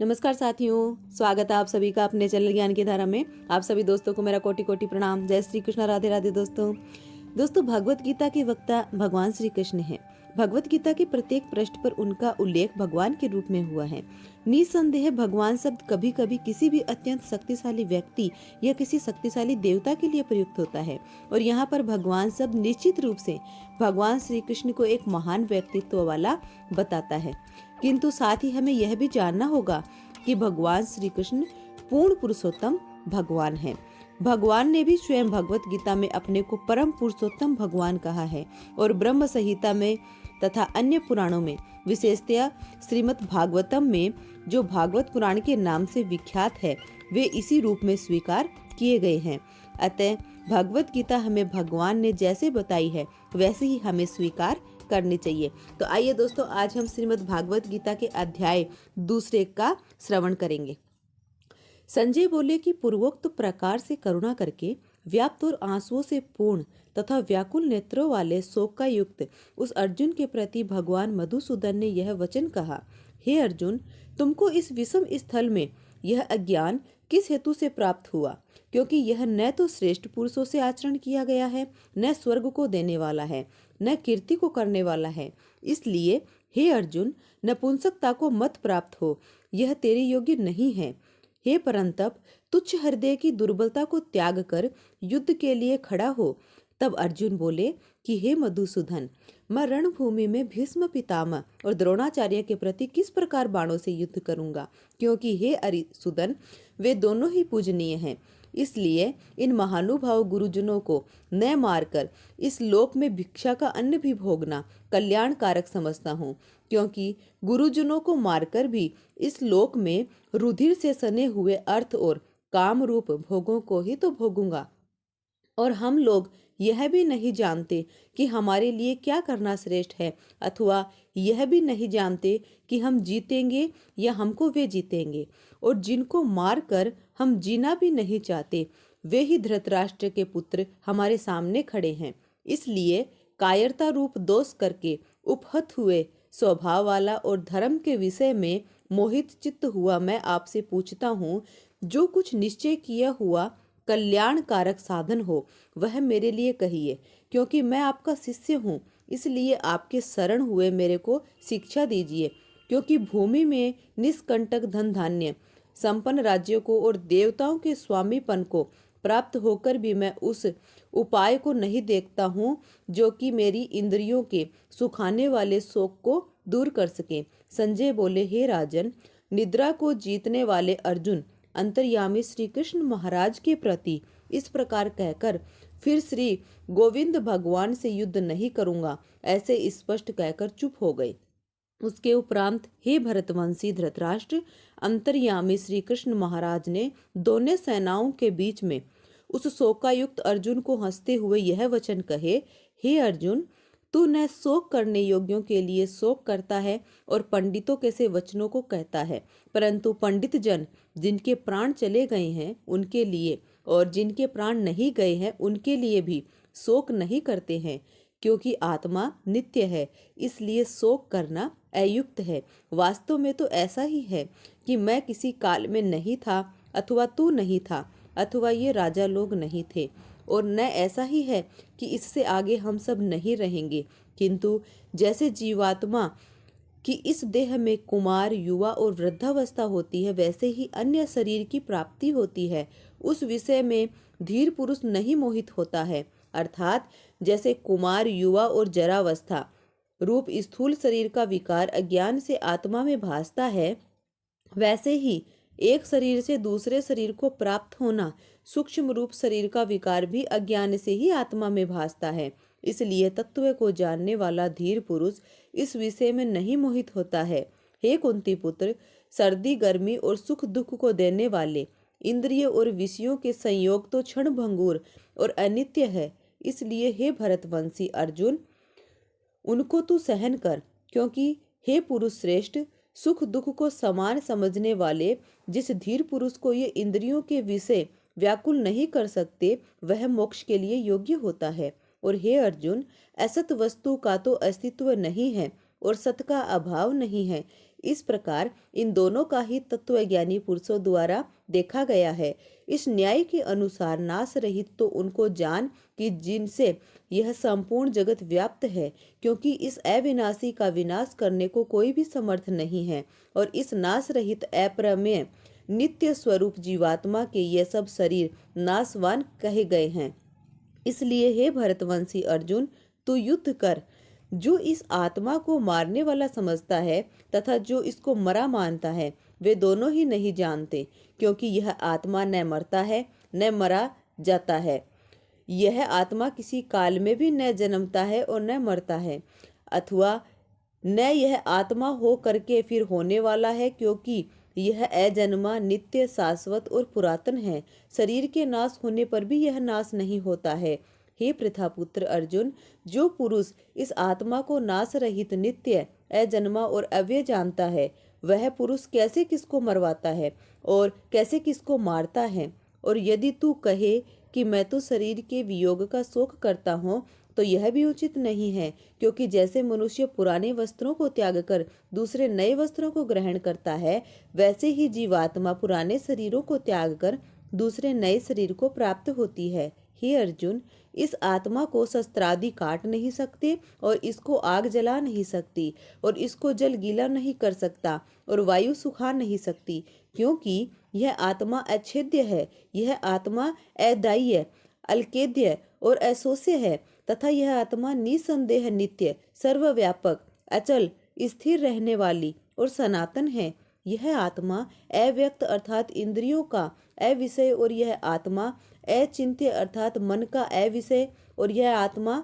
नमस्कार साथियों, स्वागत है आप सभी का अपने चैनल ज्ञान की धारा में। आप सभी दोस्तों को मेरा कोटि कोटि प्रणाम। जय श्री कृष्ण, राधे राधे। दोस्तों भगवत गीता के वक्ता भगवान श्री कृष्ण हैं। भगवत गीता के प्रत्येक पृष्ठ पर उनका उल्लेख भगवान के रूप में हुआ है। निसंदेह भगवान शब्द कभी कभी किसी भी अत्यंत शक्तिशाली व्यक्ति या किसी शक्तिशाली देवता के लिए प्रयुक्त होता है, और यहाँ पर भगवान शब्द निश्चित रूप से भगवान श्री कृष्ण को एक महान व्यक्तित्व वाला बताता है। किंतु साथ ही हमें यह भी जानना होगा कि भगवान श्री कृष्ण पूर्ण पुरुषोत्तम भगवान हैं। भगवान ने भी स्वयं भगवत गीता में अपने को परम पुरुषोत्तम भगवान कहा है, और ब्रह्म संहिता में तथा अन्य पुराणों में, विशेषतया श्रीमद् भागवतम में जो भागवत पुराण के नाम से विख्यात है, वे इसी रूप में स्वीकार किए गए हैं। अतः भगवत गीता हमें भगवान ने जैसे बताई है वैसे ही हमें स्वीकार करनी चाहिए। तो आइए दोस्तों, आज हम श्रीमद् भागवत गीता के अध्याय 2 का श्रवण करेंगे। संजय बोले कि पूर्वोक्त प्रकार से करुणा करके व्याप्त और आंसुओं से पूर्ण तथा व्याकुल नेत्रों वाले शोक का युक्त उस अर्जुन के प्रति भगवान मधुसूदन ने यह वचन कहा, हे अर्जुन, तुमको इस विषम स्थल में यह अज्ञान किस हेतु से प्राप्त हुआ? क्योंकि यह न तो श्रेष्ठ पुरुषों से आचरण किया गया है, न स्वर्ग को देने वाला है, न कीर्ति को करने वाला है। इसलिए हे अर्जुन, नपुंसकता को मत प्राप्त हो, यह तेरे योग्य नहीं है। हे परंतप, तुच्छ हृदय की दुर्बलता को त्याग कर युद्ध के लिए खड़ा हो। तब अर्जुन बोले कि हे मधुसूदन, मैं रणभूमि में भीष्म पितामह और द्रोणाचार्य के प्रति किस प्रकार बाणों से युद्ध करूंगा? क्योंकि हे अरिसुदन, वे दोनों ही पूजनीय हैं। इसलिए इन महानुभाव गुरुजनों को न मारकर इस लोक में भिक्षा का अन्न भी भोगना कल्याण कारक समझता हूँ, क्योंकि गुरुजनों को मारकर भी इस लोक में रुधिर से सने हुए अर्थ और काम रूप भोगों को ही तो भोगूंगा। और हम लोग यह भी नहीं जानते कि हमारे लिए क्या करना श्रेष्ठ है, अथवा यह भी नहीं जानते कि हम जीतेंगे या हमको वे जीतेंगे। और जिनको मारकर हम जीना भी नहीं चाहते, वे ही धृतराष्ट्र के पुत्र हमारे सामने खड़े हैं। इसलिए कायरता रूप दोष करके उपहत हुए स्वभाव वाला और धर्म के विषय में मोहित चित्त हुआ मैं आपसे पूछता हूँ, जो कुछ निश्चय किया हुआ कल्याण कारक साधन हो वह मेरे लिए कहिए, क्योंकि मैं आपका शिष्य हूँ। इसलिए आपके शरण हुए मेरे को शिक्षा दीजिए, क्योंकि भूमि में निष्कंटक धन धान्य संपन्न राज्यों को और देवताओं के स्वामीपन को प्राप्त होकर भी मैं उस उपाय को नहीं देखता हूँ जो कि मेरी इंद्रियों के सुखाने वाले शोक को दूर कर सके। संजय बोले, हे राजन, निद्रा को जीतने वाले अर्जुन अंतर्यामी श्री कृष्ण महाराज के प्रति इस प्रकार कहकर फिर श्री गोविंद भगवान से युद्ध नहीं करूंगा ऐसे स्पष्ट कहकर चुप हो गए। उसके उपरांत हे भरतवंशी धृतराष्ट्र, अंतर्यामी श्री कृष्ण महाराज ने दोनों सेनाओं के बीच में उस शोकायुक्त अर्जुन को हंसते हुए यह वचन कहे, हे अर्जुन, तू न शोक करने योग्यों के लिए शोक करता है और पंडितों के से वचनों को कहता है, परंतु पंडित जन जिनके प्राण चले गए हैं उनके लिए और जिनके प्राण नहीं गए हैं उनके लिए भी शोक नहीं करते हैं, क्योंकि आत्मा नित्य है, इसलिए शोक करना अयुक्त है। वास्तव में तो ऐसा ही है कि मैं किसी काल में नहीं था, अथवा तू नहीं था, अथवा ये राजा लोग नहीं थे, और न ऐसा ही है कि इससे आगे हम सब नहीं रहेंगे। किंतु जैसे जीवात्मा कि इस देह में कुमार, युवा और वृद्धावस्था होती है, वैसे ही अन्य शरीर की प्राप्ति होती है। उस विषय में धीर पुरुष नहीं मोहित होता है। अर्थात जैसे कुमार, युवा और जरावस्था रूप स्थूल शरीर का विकार अज्ञान से आत्मा में भासता है, वैसे ही एक शरीर से दूसरे शरीर को प्राप्त होना सूक्ष्म रूप शरीर का विकार भी अज्ञान से ही आत्मा में भासता है। इसलिए तत्व को जानने वाला धीर पुरुष इस विषय में नहीं मोहित होता है। हे कुंती पुत्र, सर्दी, गर्मी और सुख दुख को देने वाले इंद्रिय और विषयों के संयोग तो क्षण भंगुर और अनित्य है। इसलिए हे भरतवंशी अर्जुन, उनको तू सहन कर, क्योंकि हे पुरुष श्रेष्ठ, सुख दुख को समान समझने वाले जिस धीर पुरुष को ये इंद्रियों के विषय व्याकुल नहीं कर सकते, वह मोक्ष के लिए योग्य होता है। और हे अर्जुन, असत वस्तु का तो अस्तित्व नहीं है और सत का अभाव नहीं है, इस प्रकार इन दोनों का ही तत्वज्ञानी पुरुषों द्वारा देखा गया है। इस न्याय के अनुसार नाश रहित तो उनको जान कि जिनसे यह संपूर्ण जगत व्याप्त है, क्योंकि इस अविनाशी का विनाश करने को कोई भी समर्थ नहीं है। और इस नाश रहित अप्रमेय नित्य स्वरूप जीवात्मा के ये सब शरीर नाशवान कहे गए हैं। इसलिए हे भरतवंशी अर्जुन, तू युद्ध कर। जो इस आत्मा को मारने वाला समझता है तथा जो इसको मरा मानता है, वे दोनों ही नहीं जानते, क्योंकि यह आत्मा न मरता है न मरा जाता है। यह आत्मा किसी काल में भी न जन्मता है और न मरता है, अथवा न यह आत्मा हो करके फिर होने वाला है, क्योंकि यह अजन्मा नित्य शाश्वत और पुरातन है। शरीर के नाश होने पर भी यह नाश नहीं होता है। हे पृथापुत्र अर्जुन, जो पुरुष इस आत्मा को नाश रहित नित्य अजन्मा और अव्यय जानता है, वह पुरुष कैसे किसको मरवाता है और कैसे किसको मारता है। और यदि तू कहे कि मैं तो शरीर के वियोग का शोक करता हूँ, तो यह भी उचित नहीं है, क्योंकि जैसे मनुष्य पुराने वस्त्रों को त्याग कर दूसरे नए वस्त्रों को ग्रहण करता है, वैसे ही जीवात्मा पुराने शरीरों को त्याग कर दूसरे नए शरीर को प्राप्त होती है। हे अर्जुन, इस आत्मा को शस्त्रादि काट नहीं सकते और इसको आग जला नहीं सकती और इसको जल गीला नहीं कर सकता और वायु सुखा नहीं सकती, क्योंकि यह आत्मा अछेद्य है। यह आत्मा अदाह्य, अल्केद्य और अशोष्य है तथा यह आत्मा निसंदेह नित्य, सर्वव्यापक, अचल, स्थिर रहने वाली और सनातन है। यह आत्मा अव्यक्त अर्थात इंद्रियों का अविषय और यह आत्मा अचिंत्य अर्थात मन का अविषय और यह आत्मा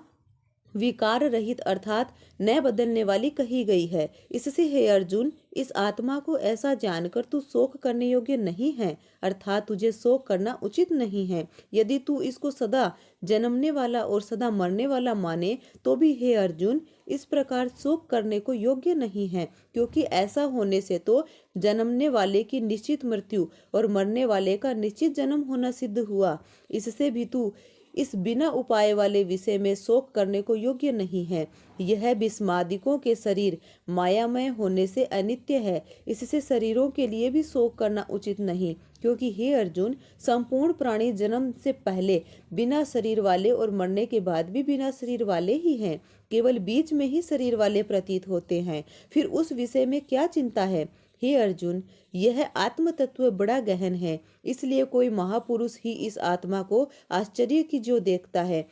विकार रहित अर्थात न बदलने वाली कही गई है। इससे हे अर्जुन, इस आत्मा को ऐसा जानकर तू शोक करने योग्य नहीं है, अर्थात तुझे शोक करना उचित नहीं है। यदि तू इसको सदा जन्मने वाला और सदा मरने वाला माने, तो भी हे अर्जुन, इस प्रकार शोक करने को योग्य नहीं है, क्योंकि ऐसा होने से तो जन्मने वाले की निश्चित मृत्यु और मरने वाले का निश्चित जन्म होना सिद्ध हुआ। इससे भी तू इस बिना उपाय वाले विषय में शोक करने को योग्य नहीं है। यह विस्मादिकों के शरीर मायामय होने से अनित्य है, इससे शरीरों के लिए भी शोक करना उचित नहीं, क्योंकि हे अर्जुन, संपूर्ण प्राणी जन्म से पहले बिना शरीर वाले और मरने के बाद भी बिना शरीर वाले ही हैं। केवल बीच में ही शरीर वाले प्रतीत होते हैं, फिर उस विषय में क्या चिंता है। हे अर्जुन, यह आत्म तत्व बड़ा गहन है, इसलिए कोई महापुरुष ही इस आत्मा को आश्चर्य की जो देखता है,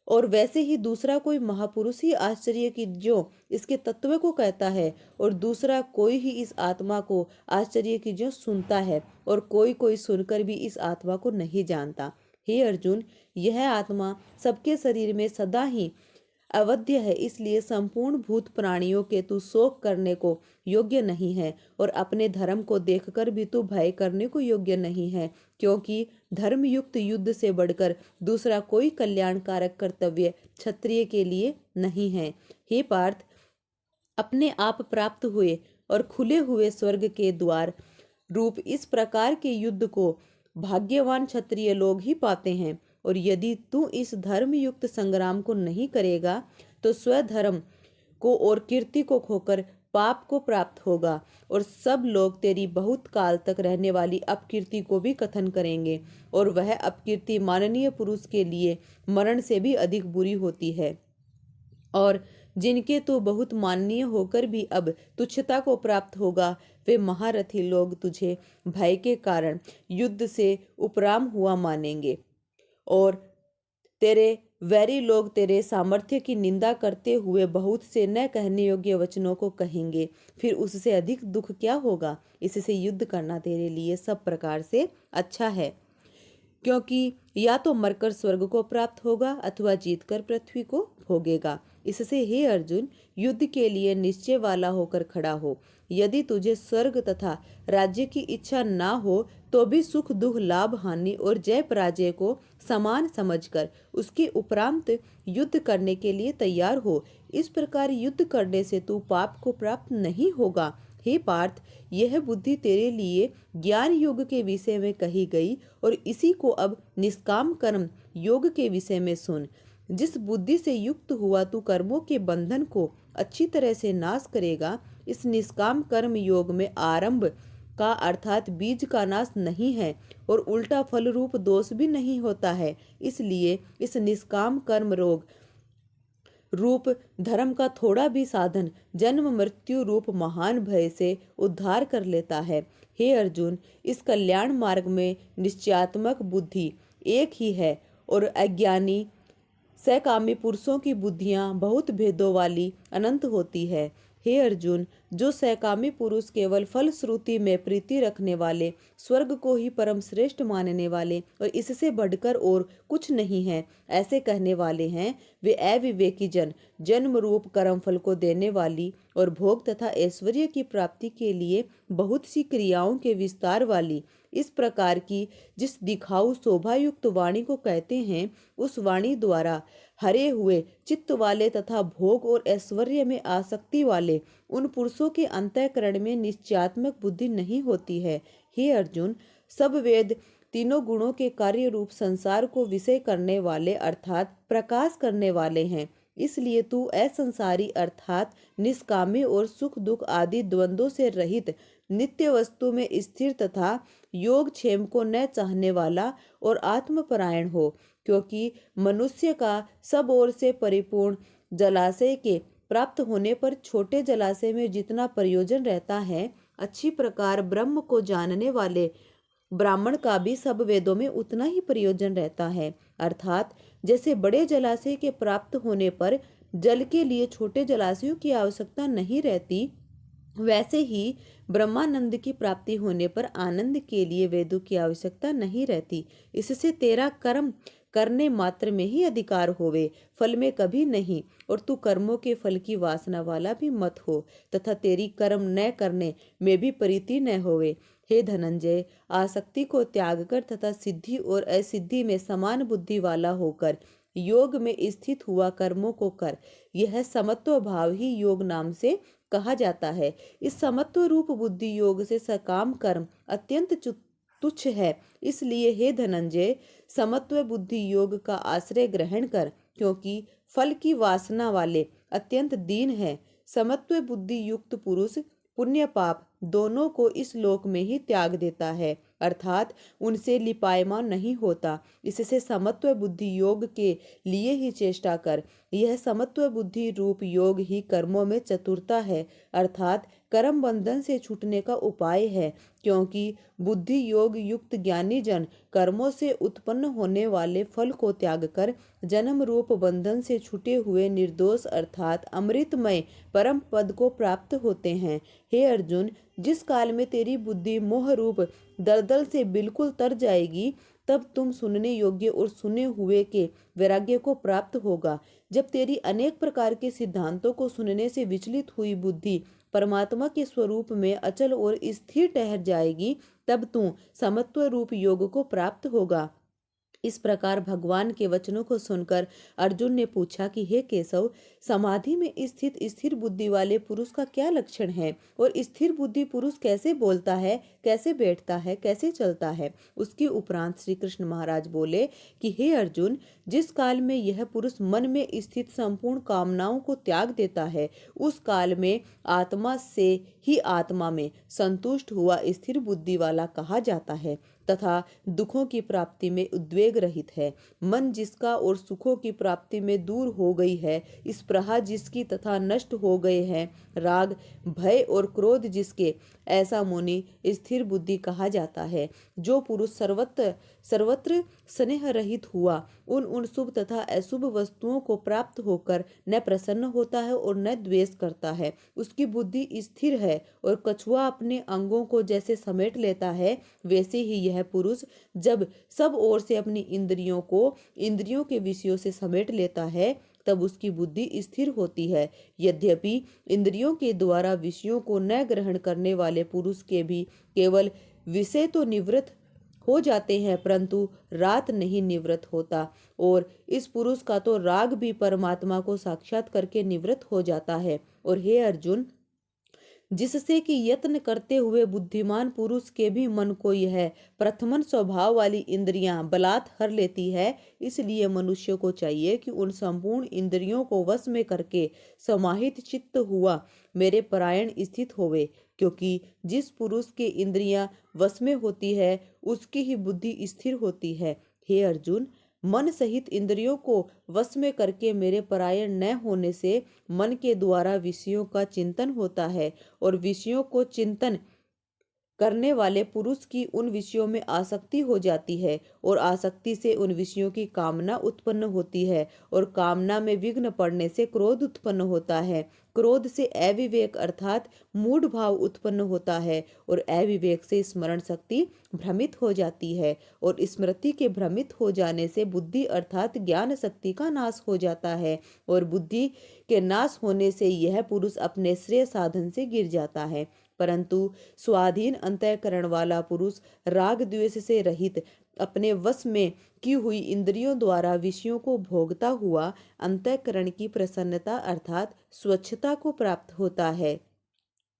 और वैसे ही दूसरा कोई महापुरुष ही आश्चर्य की जो इसके तत्व को कहता है, और दूसरा कोई ही इस आत्मा को आश्चर्य की जो सुनता है, और कोई कोई सुनकर भी इस आत्मा को नहीं जानता। हे अर्जुन, यह आत्मा सबके शरीर में सदा ही अवध्य है, इसलिए संपूर्ण भूत प्राणियों के तू शोक करने को योग्य नहीं है और अपने धर्म को देखकर भी तू भय करने को योग्य नहीं है, क्योंकि धर्मयुक्त युद्ध से बढ़कर दूसरा कोई कल्याणकारक कर्तव्य क्षत्रिय के लिए नहीं है। हे पार्थ, अपने आप प्राप्त हुए और खुले हुए स्वर्ग के द्वार रूप इस प्रकार के युद्ध को भाग्यवान क्षत्रिय लोग ही पाते हैं, और यदि तू इस धर्म युक्त संग्राम को नहीं करेगा तो स्वधर्म को और कीर्ति को खोकर पाप को प्राप्त होगा, और सब लोग तेरी बहुत काल तक रहने वाली अपकीर्ति को भी कथन करेंगे, और वह अपकीर्ति माननीय पुरुष के लिए मरण से भी अधिक बुरी होती है। और जिनके तो बहुत माननीय होकर भी अब तुच्छता को प्राप्त होगा, वे महारथी लोग तुझे भय के कारण युद्ध से उपराम हुआ मानेंगे, और तेरे वैरी लोग तेरे सामर्थ्य की निंदा करते हुए बहुत से न कहने योग्य वचनों को कहेंगे। फिर उससे अधिक दुख क्या होगा। इससे युद्ध करना तेरे लिए सब प्रकार से अच्छा है, क्योंकि या तो मरकर स्वर्ग को प्राप्त होगा अथवा जीतकर पृथ्वी को भोगेगा। इससे हे अर्जुन, युद्ध के लिए निश्चय वाला होकर खड़ा हो। यदि तुझे स्वर्ग तथा राज्य की इच्छा ना हो तो भी सुख दुख लाभ हानि और जय पराजय को समान समझकर उसके उपरांत युद्ध करने के लिए तैयार हो। इस प्रकार युद्ध करने से तू पाप को प्राप्त नहीं होगा। हे पार्थ, यह बुद्धि तेरे लिए ज्ञान योग के विषय में कही गई, और इसी को अब निष्काम कर्म योग के विषय में सुन। जिस बुद्धि से युक्त हुआ तू कर्मों के बंधन को अच्छी तरह से नाश करेगा, इस निष्काम कर्म योग में आरंभ का अर्थात बीज का नाश नहीं है और उल्टा फल रूप दोष भी नहीं होता है। इसलिए इस निष्काम कर्म रोग रूप धर्म का थोड़ा भी साधन जन्म मृत्यु रूप महान भय से उद्धार कर लेता है। हे अर्जुन, इस कल्याण मार्ग में निश्चयात्मक बुद्धि एक ही है और अज्ञानी सकामी पुरुषों की बुद्धियां बहुत भेदों वाली अनंत होती है। हे अर्जुन, जो सकामी पुरुष केवल फल श्रुति में प्रीति रखने वाले, स्वर्ग को ही परम श्रेष्ठ मानने वाले और इससे बढ़कर और कुछ नहीं है ऐसे कहने वाले हैं, वे अविवेकी जन जन्म रूप कर्म फल को देने वाली और भोग तथा ऐश्वर्य की प्राप्ति के लिए बहुत सी क्रियाओं के विस्तार वाली इस प्रकार की जिस दिखाऊ शोभायुक्त वाणी को कहते हैं, उस वाणी द्वारा हरे हुए चित्त वाले तथा भोग और ऐश्वर्य में आसक्ति वाले उन पुरुषों के अंतःकरण में निश्चयात्मक बुद्धि नहीं होती है। हे अर्जुन, सब वेद तीनों गुणों के कार्य रूप संसार को विषय करने वाले अर्थात प्रकाश करने वाले हैं। इसलिए तू असंसारी अर्थात निष्कामी और सुख दुख आदि द्वंद्वों से रहित नित्य वस्तु में स्थिर तथा योग क्षेम को न चाहने वाला और आत्मपरायण हो, क्योंकि मनुष्य का सब ओर से परिपूर्ण जलाशय के प्राप्त होने पर छोटे जलाशय में जितना प्रयोजन रहता है, अच्छी प्रकार ब्रह्म को जानने वाले ब्राह्मण का भी सब वेदों में उतना ही प्रयोजन रहता है। अर्थात जैसे बड़े जलाशय के प्राप्त होने पर जल के लिए छोटे जलाशयों की आवश्यकता नहीं रहती, वैसे ही ब्रह्मानंद की प्राप्ति होने पर आनंद के लिए वेदों की आवश्यकता नहीं रहती। इससे तेरा कर्म करने मात्र में ही अधिकार होवे, फल में कभी नहीं, और तू कर्मों के फल की वासना वाला भी मत हो तथा तेरी कर्म न करने में भी प्रीति न होवे। हे धनंजय, आसक्ति को त्याग कर तथा सिद्धि और असिद्धि में समान बुद्धि वाला होकर योग में स्थित हुआ कर्मों को कर। यह समत्व भाव ही योग नाम से कहा जाता है। इस समत्व रूप बुद्धि योग से सकाम कर्म अत्यंत तुच्छ है। इसलिए हे धनंजय, समत्व बुद्धि योग का आश्रय ग्रहण कर, क्योंकि फल की वासना वाले अत्यंत दीन है। समत्व बुद्धि युक्त पुरुष पुण्य पाप दोनों को इस लोक में ही त्याग देता है, अर्थात उनसे लिपायमान नहीं होता। इससे समत्व बुद्धि योग के लिए ही चेष्टा कर। यह समत्व बुद्धि रूप योग ही कर्मों में चतुरता है, अर्थात कर्म बंधन से छूटने का उपाय है, क्योंकि बुद्धि योग युक्त ज्ञानी जन कर्मों से उत्पन्न होने वाले फल को त्याग कर जन्म रूप बंधन से छूटे हुए निर्दोष अर्थात अमृतमय परम पद को प्राप्त होते हैं। हे अर्जुन, जिस काल में तेरी बुद्धि मोह रूप दलदल से बिल्कुल तर जाएगी, तब तुम सुनने योग्य और सुने हुए के वैराग्य को प्राप्त होगा। जब तेरी अनेक प्रकार के सिद्धांतों को सुनने से विचलित हुई बुद्धि परमात्मा के स्वरूप में अचल और स्थिर ठहर जाएगी, तब तू समत्व रूप योग को प्राप्त होगा। इस प्रकार भगवान के वचनों को सुनकर अर्जुन ने पूछा कि हे केशव, समाधि में स्थित स्थिर बुद्धि वाले पुरुष का क्या लक्षण है और स्थिर बुद्धि पुरुष कैसे बोलता है, कैसे बैठता है, कैसे चलता है। उसके उपरांत श्री कृष्ण महाराज बोले कि हे अर्जुन, जिस काल में यह पुरुष मन में स्थित संपूर्ण कामनाओं को त्याग देता है, उस काल में आत्मा से ही आत्मा में संतुष्ट हुआ स्थिर बुद्धि वाला कहा जाता है तथा दुखों की प्राप्ति में उद्वेग रहित है। मन जिसका और सुखों की प्राप्ति में दूर हो गई है, स्पृहा जिसकी तथा नष्ट हो गए हैं, राग भय और क्रोध जिसके, ऐसा मुनि स्थिर बुद्धि कहा जाता है। जो पुरुष सर्वत्र स्नेह रहित हुआ उन शुभ तथा अशुभ वस्तुओं को प्राप्त होकर न प्रसन्न होता है और न द्वेष करता है, उसकी बुद्धि स्थिर है। और कछुआ अपने अंगों को जैसे समेट लेता है, वैसे ही यह पुरुष जब सब ओर से अपनी इंद्रियों को इंद्रियों के विषयों से समेट लेता है, तब उसकी बुद्धि स्थिर होती है। यद्यपि इंद्रियों के द्वारा विषयों को न ग्रहण करने वाले पुरुष के भी केवल विषय तो निवृत्त हो जाते हैं, परंतु रात नहीं निवृत्त होता, और इस पुरुष का तो राग भी परमात्मा को साक्षात करके निवृत्त हो जाता है। और हे अर्जुन, जिससे कि यत्न करते हुए बुद्धिमान पुरुष के भी मन को यह प्रथमन स्वभाव वाली इंद्रियां बलात् हर लेती है। इसलिए मनुष्य को चाहिए कि उन संपूर्ण इंद्रियों को वश में करके समाहित चित्त हुआ मेरे परायण स्थित होवे, क्योंकि जिस पुरुष के इंद्रियां वश में होती है उसकी ही बुद्धि स्थिर होती है। हे अर्जुन, मन सहित इंद्रियों को वश में करके मेरे परायण न होने से मन के द्वारा विषयों का चिंतन होता है और विषयों को चिंतन करने वाले पुरुष की उन विषयों में आसक्ति हो जाती है और आसक्ति से उन विषयों की कामना उत्पन्न होती है और कामना में विघ्न पड़ने से क्रोध उत्पन्न होता है। क्रोध से अविवेक अर्थात मूढ़ भाव उत्पन्न होता है और अविवेक से स्मरण शक्ति भ्रमित हो जाती है और स्मृति के भ्रमित हो जाने से बुद्धि अर्थात ज्ञान शक्ति का नाश हो जाता है और बुद्धि के नाश होने से यह पुरुष अपने श्रेय साधन से गिर जाता है। परंतु स्वाधीन अंतःकरण वाला पुरुष राग द्वेष से रहित अपने वश में की हुई इंद्रियों द्वारा विषयों को भोगता हुआ अंतःकरण की प्रसन्नता अर्थात स्वच्छता को प्राप्त होता है।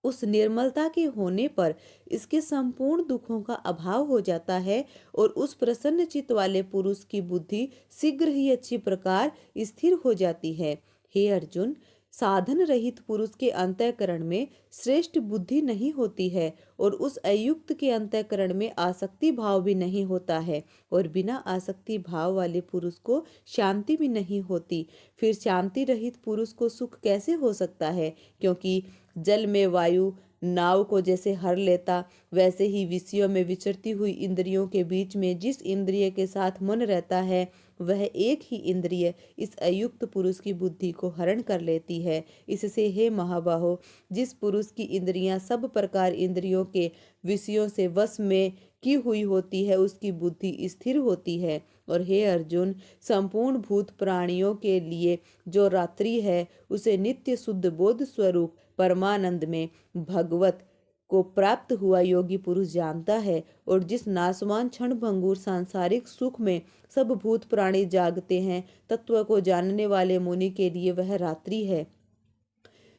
उस निर्मलता के होने पर इसके संपूर्ण दुखों का अभाव हो जाता है और उस प्रसन्न चित्त वाले पुरुष की बुद्धि शीघ्र ही अच्छी प्रकार स्थिर हो जाती है। हे अर्जुन, साधन रहित पुरुष के अंतःकरण में श्रेष्ठ बुद्धि नहीं होती है और उस अयुक्त के अंतःकरण में आसक्ति भाव भी नहीं होता है और बिना आसक्ति भाव वाले पुरुष को शांति भी नहीं होती। फिर शांति रहित पुरुष को सुख कैसे हो सकता है? क्योंकि जल में वायु नाव को जैसे हर लेता, वैसे ही विषयों में विचरती हुई इंद्रियों के बीच में जिस इंद्रिय के साथ मन रहता है वह एक ही इंद्रिय इस अयुक्त पुरुष की बुद्धि को हरण कर लेती है। इससे हे महाबाहो, जिस पुरुष की इंद्रियां सब प्रकार इंद्रियों के विषयों से वश में की हुई होती है उसकी बुद्धि स्थिर होती है। और हे अर्जुन, संपूर्ण भूत प्राणियों के लिए जो रात्रि है उसे नित्य शुद्ध बोध स्वरूप परमानंद में भगवत को प्राप्त हुआ योगी पुरुष जानता है और जिस नासवान क्षण भंगुर सांसारिक सुख में सब भूत प्राणी जागते हैं, तत्व को जानने वाले मुनि के लिए वह रात्रि है।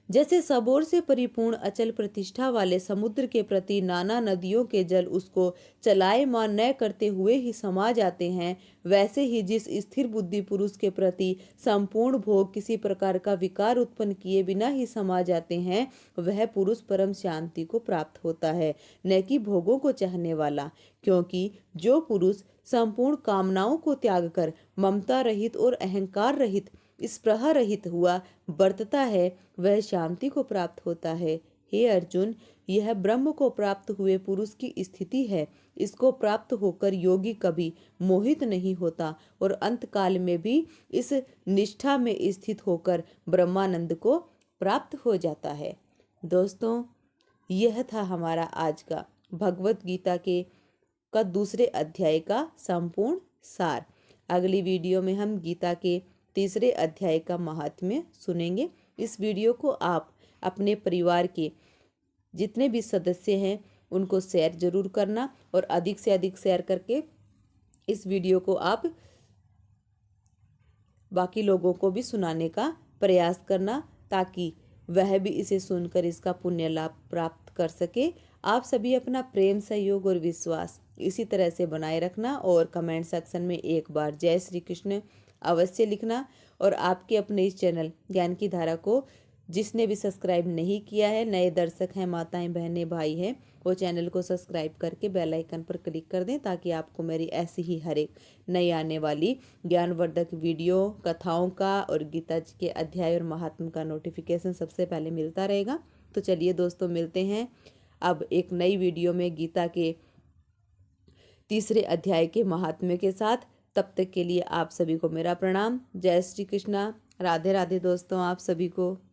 जैसे सबोर से परिपूर्ण अचल प्रतिष्ठा वाले समुद्र के प्रति नाना नदियों के जल उसको चलायमान न करते हुए ही समा जाते हैं, वैसे ही जिस स्थिर बुद्धि पुरुष के प्रति संपूर्ण भोग किसी प्रकार का विकार उत्पन्न किए बिना ही समा जाते हैं, वह पुरुष परम शांति को प्राप्त होता है, न कि भोगों को चाहने वाला। क्योंकि जो पुरुष संपूर्ण कामनाओं को त्याग कर ममता रहित और अहंकार रहित स्पृहा रहित हुआ बरतता है वह शांति को प्राप्त होता है। हे अर्जुन, यह ब्रह्म को प्राप्त हुए पुरुष की स्थिति है। इसको प्राप्त होकर योगी कभी मोहित नहीं होता और अंत काल में भी इस निष्ठा में स्थित होकर ब्रह्मानंद को प्राप्त हो जाता है। दोस्तों, यह था हमारा आज का भगवत गीता का दूसरे अध्याय का संपूर्ण सार। अगली वीडियो में हम गीता के तीसरे अध्याय का महात्म्य सुनेंगे। इस वीडियो को आप अपने परिवार के जितने भी सदस्य हैं उनको शेयर जरूर करना और अधिक से अधिक शेयर करके इस वीडियो को आप बाकी लोगों को भी सुनाने का प्रयास करना, ताकि वह भी इसे सुनकर इसका पुण्य लाभ प्राप्त कर सके। आप सभी अपना प्रेम, सहयोग और विश्वास इसी तरह से बनाए रखना और कमेंट सेक्शन में एक बार जय श्री कृष्ण अवश्य लिखना। और आपके अपने इस चैनल ज्ञान की धारा को जिसने भी सब्सक्राइब नहीं किया है, नए दर्शक हैं, माताएं, बहनें, भाई हैं, वो चैनल को सब्सक्राइब करके बेल आइकन पर क्लिक कर दें, ताकि आपको मेरी ऐसी ही हर एक नई आने वाली ज्ञानवर्धक वीडियो, कथाओं का और गीता जी के अध्याय और महात्म का नोटिफिकेशन सबसे पहले मिलता रहेगा। तो चलिए दोस्तों, मिलते हैं अब एक नई वीडियो में गीता के तीसरे अध्याय के महात्म्य के साथ। तब तक के लिए आप सभी को मेरा प्रणाम। जय श्री कृष्णा। राधे राधे दोस्तों, आप सभी को।